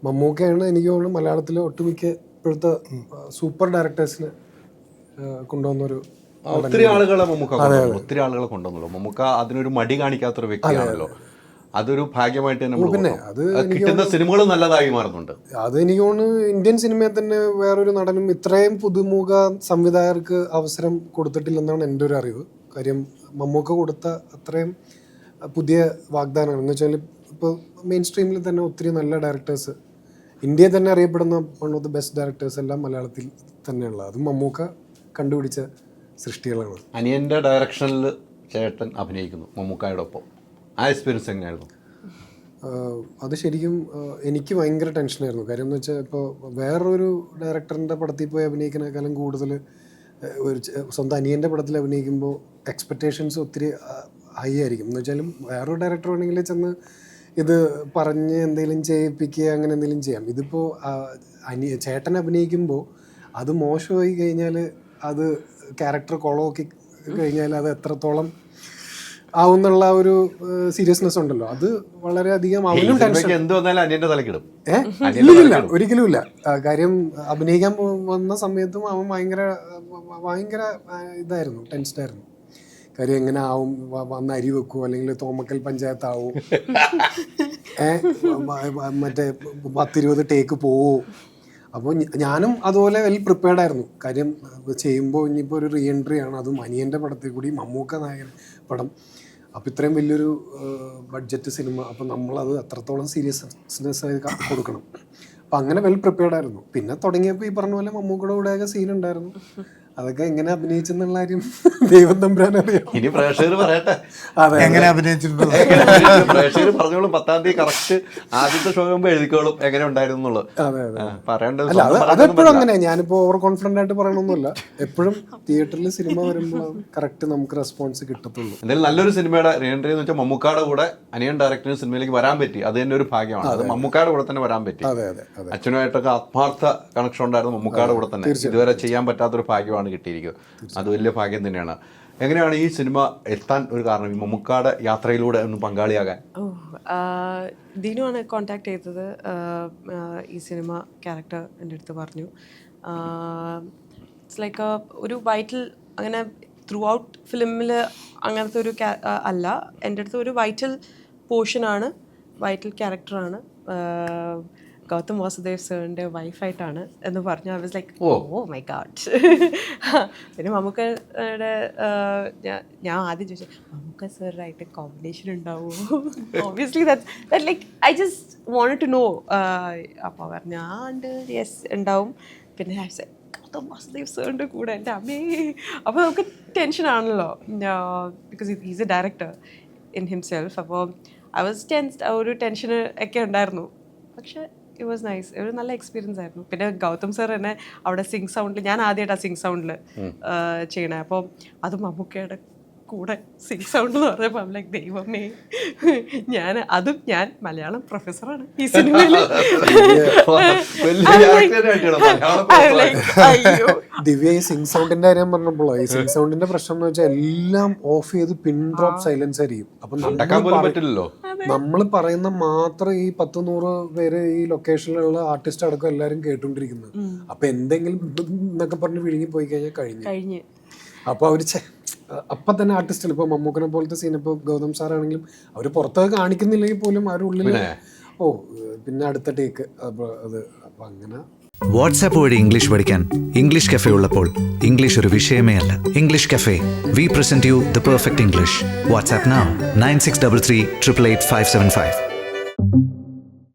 മമ്മൂക്കയാണ് എനിക്ക് തോന്നുന്നു മലയാളത്തിലെ ഒട്ടുമിക്ക ഇപ്പോഴത്തെ സൂപ്പർ ഡയറക്ടേഴ്സിന് കൊണ്ടുവന്നൊരു ഒത്തിരി ആളുകളെ കൊണ്ടുവന്നല്ലോ. മമ്മൂക്ക അതിനൊരു മടി കാണിക്കാത്തൊരു വ്യക്തിയാണല്ലോ. അതൊരു ഭാഗ്യമായിട്ട് തന്നെ കിട്ടുന്ന സിനിമകൾ നല്ലതായി മാറുന്നുണ്ട്. അത് എനിക്ക് തോന്നുന്നു ഇന്ത്യൻ സിനിമയിൽ തന്നെ വേറൊരു നടനും ഇത്രയും പുതുമുഖ സംവിധായകർക്ക് അവസരം കൊടുത്തിട്ടില്ലെന്നാണ് എൻ്റെ ഒരു അറിവ്. കാര്യം മമ്മൂക്ക കൊടുത്ത അത്രയും പുതിയ വാഗ്ദാനമാണ്. എന്ന് വെച്ചാൽ ഇപ്പോൾ മെയിൻ സ്ട്രീമിൽ തന്നെ ഒത്തിരി നല്ല ഡയറക്ടേഴ്സ്, ഇന്ത്യയിൽ തന്നെ അറിയപ്പെടുന്ന one of the best directors എല്ലാം മലയാളത്തിൽ തന്നെയുള്ള, അതും മമ്മൂക്ക കണ്ടുപിടിച്ച സൃഷ്ടികളാണ്. അനിയൻ്റെ ഡയറക്ഷനിൽ ചേട്ടൻ അഭിനയിക്കുന്നു മമ്മൂക്കായുടെ ഒപ്പം. ആ എക്സ്പീരിയൻസ് എങ്ങനെയായിരുന്നു? അത് ശരിക്കും എനിക്ക് ഭയങ്കര ടെൻഷനായിരുന്നു. കാര്യം എന്ന് വെച്ചാൽ ഇപ്പോൾ വേറൊരു ഡയറക്ടറിൻ്റെ പടത്തിൽ പോയി അഭിനയിക്കുന്നതിനേക്കാളും കൂടുതൽ ഒരു സ്വന്തം അനിയൻ്റെ പടത്തിൽ അഭിനയിക്കുമ്പോൾ എക്സ്പെക്റ്റേഷൻസ് ഒത്തിരി ഹൈ ആയിരിക്കും. എന്ന് വെച്ചാലും വേറൊരു ഡയറക്ടർ വേണമെങ്കിൽ ചെന്ന് ഇത് പറഞ്ഞ് എന്തെങ്കിലും ചെയ്യിപ്പിക്കുക, അങ്ങനെ എന്തെങ്കിലും ചെയ്യാം. ഇതിപ്പോൾ ചേട്ടൻ അഭിനയിക്കുമ്പോൾ അത് മോശമായി കഴിഞ്ഞാൽ, അത് ക്യാരക്ടർ കൊളമാക്കി കഴിഞ്ഞാൽ അത് എത്രത്തോളം ആവുന്നുള്ള ഒരു സീരിയസ്നെസ് ഉണ്ടല്ലോ, അത് വളരെയധികം അവനും ടെൻഷൻ. ഇല്ല, ഒരിക്കലും ഇല്ല. കാര്യം അഭിനയിക്കാൻ വന്ന സമയത്തും അവൻ ഭയങ്കര ഇതായിരുന്നു, ടെൻസ്ഡായിരുന്നു. കാര്യം എങ്ങനെ ആവും, വന്ന് അരി വെക്കുമോ അല്ലെങ്കിൽ തോമക്കൽ പഞ്ചായത്താവും, മറ്റേ 10-20 ടേക്ക് പോവോ. അപ്പോൾ ഞാനും അതുപോലെ വെൽ പ്രിപ്പയർഡ് ആയിരുന്നു. കാര്യം ചെയ്യുമ്പോൾ ഇനിയിപ്പോൾ ഒരു റീ എൻട്രി ആണ്, അതും അനിയൻ്റെ പടത്തിൽ കൂടി, മമ്മൂക്ക നായകൻ പടം. അപ്പോൾ ഇത്രയും വലിയൊരു ബഡ്ജറ്റ് സിനിമ, അപ്പോൾ നമ്മളത് അത്രത്തോളം സീരിയസ്നെസ് ആയി കൊടുക്കണം. അപ്പം അങ്ങനെ വെൽ പ്രിപ്പയർഡ് ആയിരുന്നു. പിന്നെ തുടങ്ങിയപ്പോൾ ഈ പറഞ്ഞ പോലെ മമ്മൂക്കയുടെ കൂടെയൊക്കെ സീൻ ഉണ്ടായിരുന്നു. അതൊക്കെ എങ്ങനെ അഭിനയിച്ചെന്നുള്ള കാര്യം ദൈവം തമ്പുരാൻ അറിയാം. ഇനി പ്രേക്ഷകർ പറയട്ടെ എങ്ങനെ അഭിനയിച്ചിട്ടുണ്ട്. പ്രേക്ഷകർ പറഞ്ഞോളും, 10-ാം തീയതി കറക്റ്റ് ആദ്യത്തെ ഷോ ആകുമ്പോൾ എഴുതിക്കോളും എങ്ങനെ ഉണ്ടായിരുന്നു എന്നുള്ളത്. പറയേണ്ടത് അതെപ്പോഴും അങ്ങനെ. ഞാനിപ്പോൾ ഓവർ കോൺഫിഡൻ്റ് ആയിട്ട് പറയണമെന്നില്ല. എപ്പോഴും തിയേറ്ററിൽ സിനിമ വരുമ്പോൾ കറക്റ്റ് നമുക്ക് റെസ്പോൺസ് കിട്ടത്തുള്ളൂ. എന്തായാലും നല്ലൊരു സിനിമയുടെ റീ എൻട്രി എന്ന് വെച്ചാൽ മമ്മൂക്കാടെ കൂടെ അനിയൻ ഡയറക്ടറിന് സിനിമയിലേക്ക് വരാൻ പറ്റി. അത് തന്നെ ഒരു ഭാഗ്യമാണ്. അത് മമ്മൂക്കാടെ കൂടെ തന്നെ വരാൻ പറ്റി. അച്ഛനുമായിട്ടൊക്കെ ആത്മാർത്ഥ കണക്ഷൻ ഉണ്ടായിരുന്നു മമ്മൂക്കാടെ കൂടെ തന്നെ. ഇതുവരെ ചെയ്യാൻ പറ്റാത്തൊരു ഭാഗ്യമാണ് കിട്ടിയിരിക്കുന്നത്. അത് വലിയ ഭാഗ്യം തന്നെയാണ്. എങ്ങനെയാണ് ഈ സിനിമ എത്താൻ ഒരു കാരണം, ഈ മമ്മൂക്കാടെ യാത്രയിലൂടെ ഒന്ന് പങ്കാളിയാകാൻ? ദീനുവാണ് കോണ്ടാക്ട് ചെയ്തത്. ഈ സിനിമ ക്യാരക്ടർ എൻ്റെ അടുത്ത് പറഞ്ഞു. ഇറ്റ്സ് ലൈക്ക് ഒരു വൈറ്റൽ, അങ്ങനെ ത്രൂ ഔട്ട് ഫിലിമിൽ അങ്ങനത്തെ ഒരു അല്ല, എൻ്റെ അടുത്ത് ഒരു വൈറ്റൽ പോർഷനാണ്, വൈറ്റൽ ക്യാരക്ടറാണ്. ഗൗതം വാസുദേവ് സാറിൻ്റെ വൈഫായിട്ടാണ് എന്ന് പറഞ്ഞു. I was like oh my god. പിന്നെ മമ്മൂക്കയുടെ ഞാൻ ആദ്യം ചോദിച്ചു, മമ്മൂക്ക സാറായിട്ട് കോമ്പിനേഷൻ ഉണ്ടാവുമോ? Obviously that like I just wanted to know. അപ്പോൾ പറഞ്ഞു ഉണ്ട്, യെസ് ഉണ്ടാവും. പിന്നെ ഗൗതം വാസുദേവ് സാറിൻ്റെ കൂടെ എൻ്റെ അമ്മേ. അപ്പോൾ നമുക്ക് ടെൻഷനാണല്ലോ, because is a director in himself. അപ്പോൾ ഐ വാസ് ടെൻസ്ഡ്, ഒരു ടെൻഷന് ഒക്കെ ഉണ്ടായിരുന്നു. പക്ഷേ ഇറ്റ് വാസ് നൈസ്, ഒരു നല്ല എക്സ്പീരിയൻസ് ആയിരുന്നു. പിന്നെ ഗൗതം സാർ തന്നെ അവിടെ സിംഗ് സൗണ്ടിൽ, ഞാൻ ആദ്യമായിട്ടാണ് സിംഗ് സൗണ്ടിൽ ചെയ്യണേ. അപ്പോൾ അത് മമ്മൂക്കയുടെ കൂടെ സിംഗ് സൗണ്ട് എന്ന് പറഞ്ഞപ്പോൾ ലൈക്ക് ദൈവമേ, ഞാൻ മലയാളം പ്രൊഫസറാണ് ഈ സിനിമയിൽ. ദിവ്യ ഈ സിംഗ് സൗണ്ടിന്റെ കാര്യം പറഞ്ഞപ്പോഴോ, ഈ സിംഗ് സൗണ്ടിന്റെ പ്രശ്നം എന്ന് വെച്ചാൽ എല്ലാം ഓഫ് ചെയ്ത് പിൻ ഡ്രോപ്പ് സൈലൻസ് ആയിരിക്കും. അപ്പൊ നമ്മൾ പറയുന്ന മാത്രം ഈ 10-100 പേര് ഈ ലൊക്കേഷനിലുള്ള ആർട്ടിസ്റ്റ് അടക്കം എല്ലാവരും കേട്ടോണ്ടിരിക്കുന്നത്. അപ്പൊ എന്തെങ്കിലും എന്നൊക്കെ പറഞ്ഞ് വിഴുങ്ങി പോയി കഴിഞ്ഞാൽ കഴിഞ്ഞു. അപ്പൊ അവര് അപ്പൊ തന്നെ ആർട്ടിസ്റ്റിന്, ഇപ്പൊ മമ്മൂക്കനെ പോലത്തെ സീൻ, ഇപ്പൊ ഗൗതം സാറാണെങ്കിലും അവർ പുറത്തൊക്കെ കാണിക്കുന്നില്ലെങ്കിൽ പോലും അവരുടെ ഉള്ളിൽ പിന്നെ അടുത്ത ടേക്ക് അത്. അപ്പൊ അങ്ങനെ വാട്സാപ്പ് വഴി ഇംഗ്ലീഷ് പഠിക്കാൻ ഇംഗ്ലീഷ് കഫേ ഉള്ളപ്പോൾ ഇംഗ്ലീഷ് ഒരു വിഷയമേ അല്ല. English cafe, we present you the perfect English. WhatsApp now 9633 888 575.